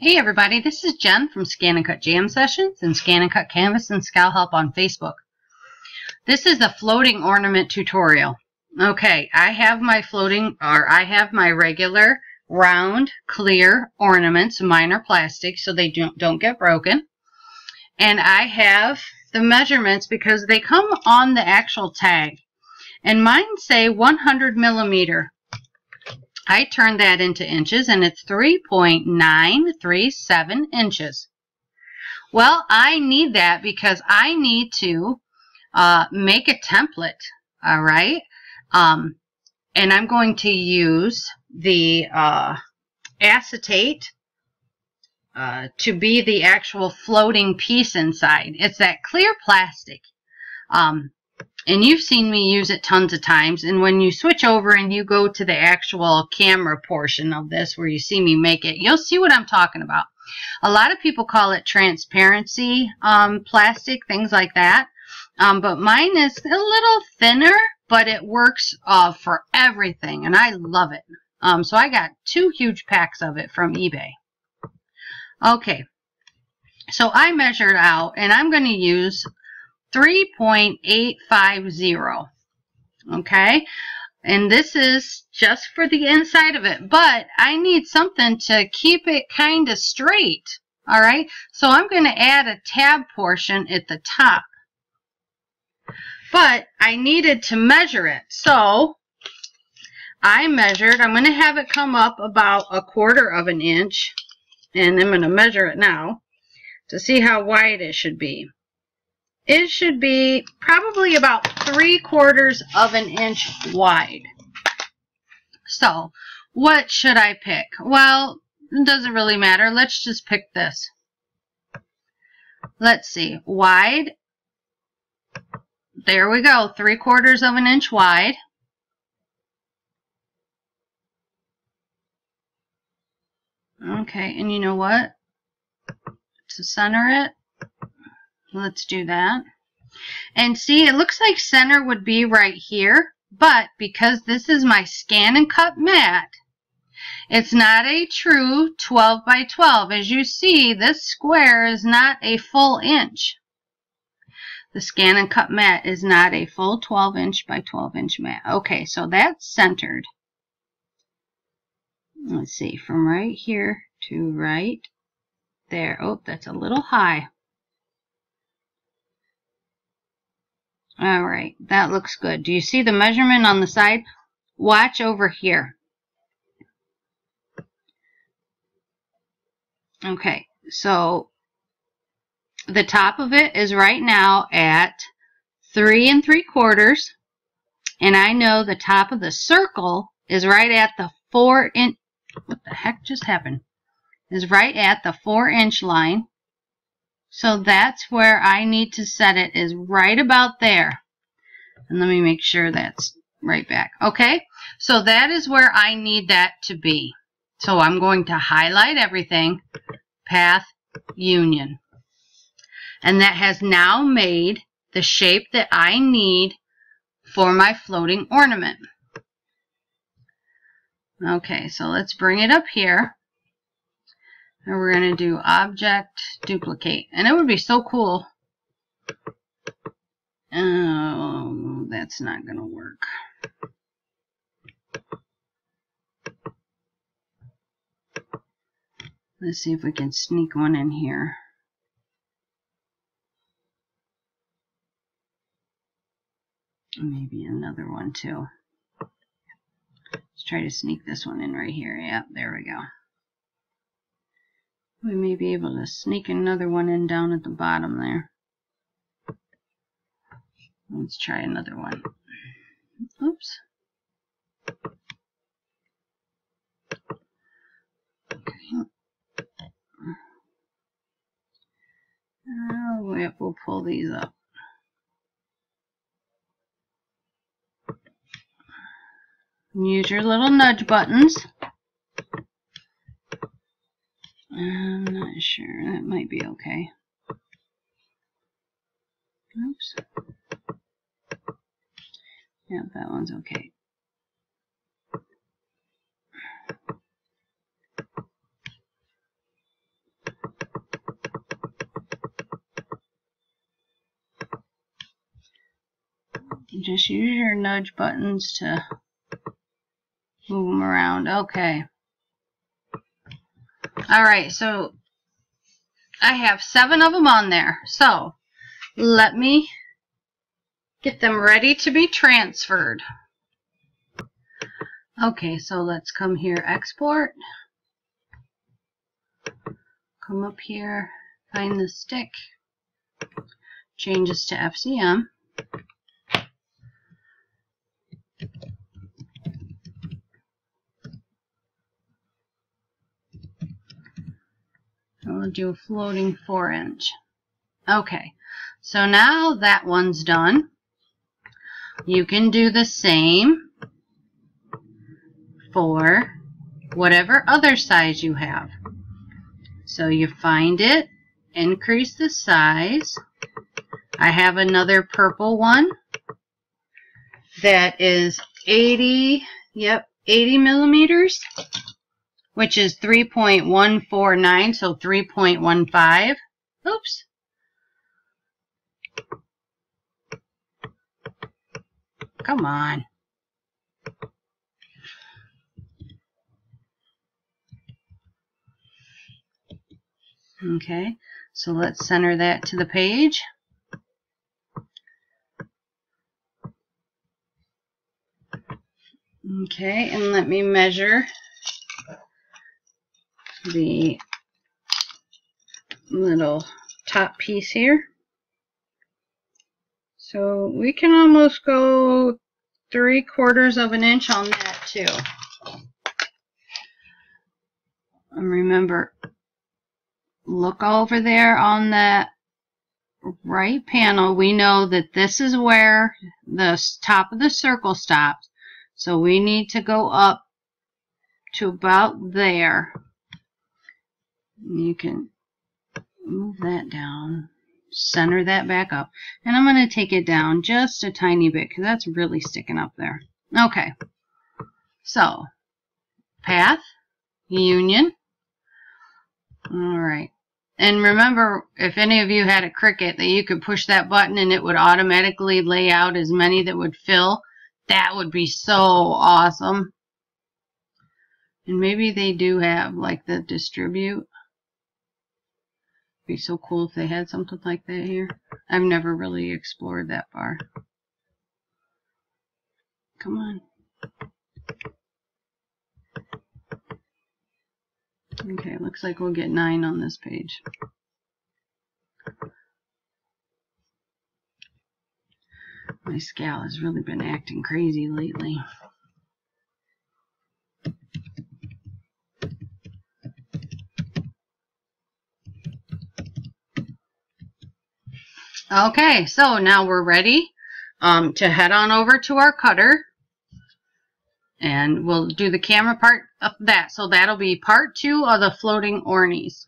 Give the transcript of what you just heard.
Hey everybody, this is Jen from ScanNCut Jam Sessions and ScanNCut Canvas and SCAL Help on Facebook. This is a floating ornament tutorial. Okay, I have my regular round clear ornaments. Mine are plastic so they don't get broken. And I have the measurements because they come on the actual tag. And mine say 100 millimeter. I turned that into inches and it's 3.937 inches. Well, I need that because I need to make a template, all right? And I'm going to use the acetate to be the actual floating piece inside. It's that clear plastic. And you've seen me use it tons of times. And when you switch over and you go to the actual camera portion of this where you see me make it, you'll see what I'm talking about. A lot of people call it transparency plastic, things like that. But mine is a little thinner, but it works for everything. And I love it. So I got 2 huge packs of it from eBay. Okay. So I measured out, and I'm going to use 3.850. Okay, and this is just for the inside of it, but I need something to keep it kind of straight. All right, so I'm going to add a tab portion at the top, but I needed to measure it, so I measured. I'm going to have it come up about 1/4 of an inch, and I'm going to measure it now to see how wide it should be. It should be probably about 3/4 of an inch wide. So, what should I pick? Well, it doesn't really matter. Let's just pick this. Let's see. Wide. There we go. 3/4 of an inch wide. Okay, and you know what? To center it, let's do that. And see, it looks like center would be right here, but because this is my ScanNCut mat, it's not a true 12 by 12. As you see, this square is not a full inch. The ScanNCut mat is not a full 12 inch by 12 inch mat. Okay, so that's centered. Let's see, from right here to right there. Oh, that's a little high. All right, that looks good. Do you see the measurement on the side? Watch over here. Okay, so the top of it is right now at 3 3/4, and I know the top of the circle is right at the 4 inch. What the heck just happened? Is right at the 4 inch line. So that's where I need to set it, is right about there. And let me make sure that's right back. Okay, so that is where I need that to be. So I'm going to highlight everything, path, union. And that has now made the shape that I need for my floating ornament. Okay, so let's bring it up here. And we're going to do object, duplicate. And it would be so cool. Oh, that's not going to work. Let's see if we can sneak one in here. Maybe another one too. Let's try to sneak this one in right here. Yep, there we go. We may be able to sneak another one in down at the bottom there. Let's try another one. Oops. Okay. Oh, we'll pull these up. Use your little nudge buttons. I'm not sure. That might be okay. Oops. Yeah, that one's okay. just use your nudge buttons to move them around. Okay. Alright, so I have 7 of them on there. So let me get them ready to be transferred. Okay, so let's come here, export. Come up here, find the stick, change this to FCM. I'll do a floating 4-inch. Okay, so now that one's done. You can do the same for whatever other size you have. So you find it, increase the size. I have another purple one that is 80 millimeters, which is 3.149, so 3.15. Oops. Come on. Okay, so let's center that to the page. Okay, and let me measure the little top piece here. So we can almost go 3/4 of an inch on that too. And remember, look over there on that right panel. We know that this is where the top of the circle stops. So we need to go up to about there. You can move that down, center that back up. And I'm going to take it down just a tiny bit because that's really sticking up there. Okay. So, path, union. Alright. And remember, if any of you had a Cricut, that you could push that button and it would automatically lay out as many that would fill. That would be so awesome. And maybe they do have like the distribute. Be so cool if they had something like that here. I've never really explored that far. Come on. Okay, looks like we'll get 9 on this page. My SCAL has really been acting crazy lately. Okay, so now we're ready to head on over to our cutter. And we'll do the camera part of that. So that'll be part 2 of the floating ornies.